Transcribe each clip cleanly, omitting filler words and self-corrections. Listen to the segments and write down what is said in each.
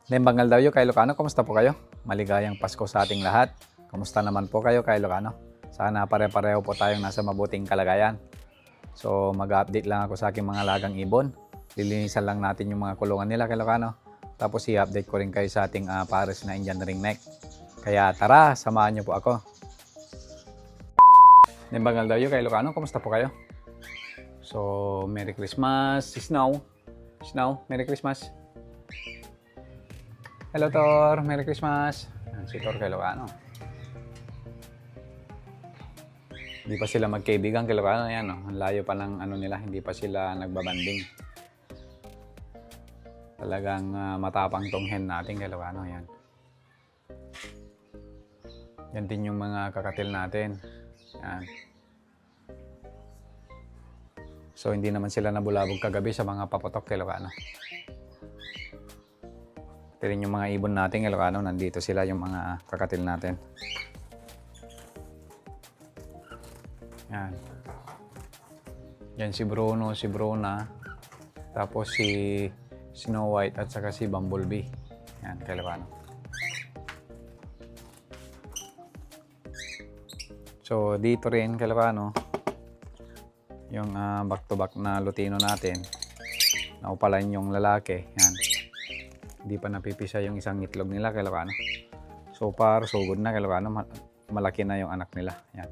Nembangal daw kay Ilocano, kumusta po kayo? Maligayang Pasko sa ating lahat. Kumusta naman po kayo kay Ilocano? Sana pare-pareho po tayong nasa mabuting kalagayan. So mag-update lang ako sa aking mga lagang ibon. Lilinisan lang natin yung mga kulungan nila kay Ilocano. Tapos i-update ko rin kayo sa ating pares na Indian ringneck. Kaya tara, samahan niyo po ako. Nembangal daw kay Ilocano, kumusta po kayo? So Merry Christmas, Snow. Snow, Merry Christmas. Hello, Tor. Merry Christmas. Si Tor kay Ilocano. Hindi pa sila magkaibigan kay Ilocano. Yan, no? Ang layo pa ng ano nila. Hindi pa sila nagbabanding. Talagang matapang tong hen natin kay Ilocano. Yan. Yan din yung mga kakatil natin. Yan. So, hindi naman sila nabulabog kagabi sa mga paputok kay Ilocano. Ito rin yung mga ibon natin, Ilocano, nandito sila yung mga kakatil natin. Yan. Yan si Bruno, si Bruna, tapos si Snow White at saka si Bumblebee. Yan, kay Ilocano. So, dito rin kay Ilocano, yung back-to-back na Lutino natin. Naupalan yung lalaki. Yan. Hindi pa napipisa yung isang itlog nila kay Ilocano. So far, so good na kay Ilocano. Malaki na yung anak nila. Yan.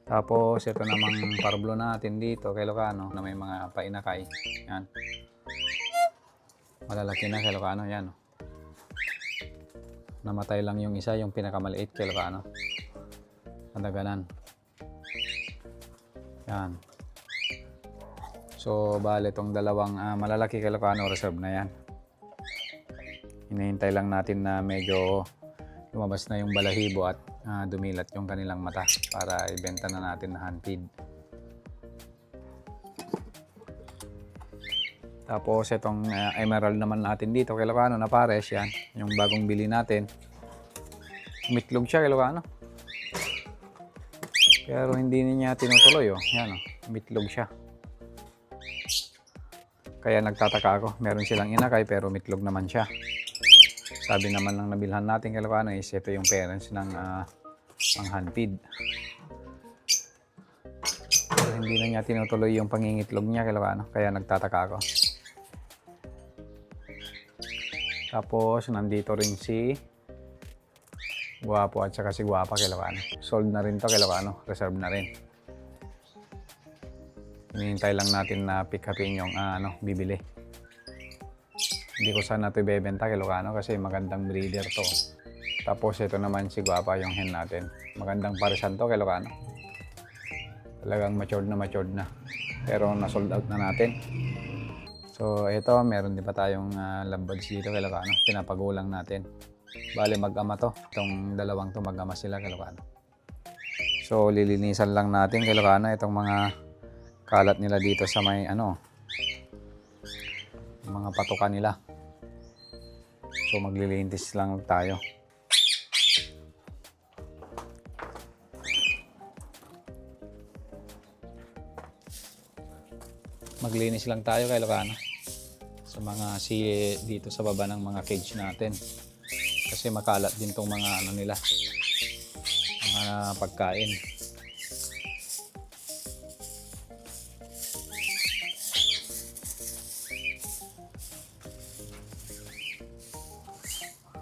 Tapos, ito namang parblo natin dito kay Ilocano na may mga painakay. Yan. Malalaki na kay Ilocano. Yan. Namatay lang yung isa, yung pinakamaliit kay Ilocano. Madaganan. Yan. So, bale itong dalawang malalaki kay Ilocano, reserve na yan. Hinihintay lang natin na medyo lumabas na yung balahibo at dumilat yung kanilang mata para ibenta na natin na hand feed. Tapos itong emerald naman natin dito kay Ilocano na pares yan. Yung bagong bili natin. Umitlog siya kay Ilocano. Pero hindi niya tinutuloy. Oh. Yan, oh. Umitlog siya. Kaya nagtataka ako, meron silang inakay pero mitlog naman siya. Sabi naman ng nabilhan natin kay Ilocano is ito yung parents ng pang hand feed. Pero hindi na niya tinutuloy yung pangingitlog niya kay Ilocano, kaya nagtataka ako. Tapos nandito rin si Guwapo at saka si Guwapa kay Ilocano. Sold na rin to kay Ilocano, reserve na rin. Hinihintay lang natin na pick upin yung bibili. Hindi ko sana ito ibebenta kay Ilocano kasi magandang breeder to. Tapos ito naman si Guwapa yung hen natin. Magandang parisan to kay Ilocano. Talagang matured na. Pero na-sold out na natin. So ito, meron din pa tayong lovebirds dito kay Ilocano. Pinapagulang natin. Bale mag-ama to. Itong dalawang to mag-ama sila kay Ilocano. So lilinisan lang natin kay Ilocano itong mga kalat nila dito sa may mga patukan nila. So maglilinis lang tayo. Maglinis lang tayo kay Ilocano sa mga dito sa baba ng mga cage natin. Kasi makalat din tong mga nila. Mga pagkain.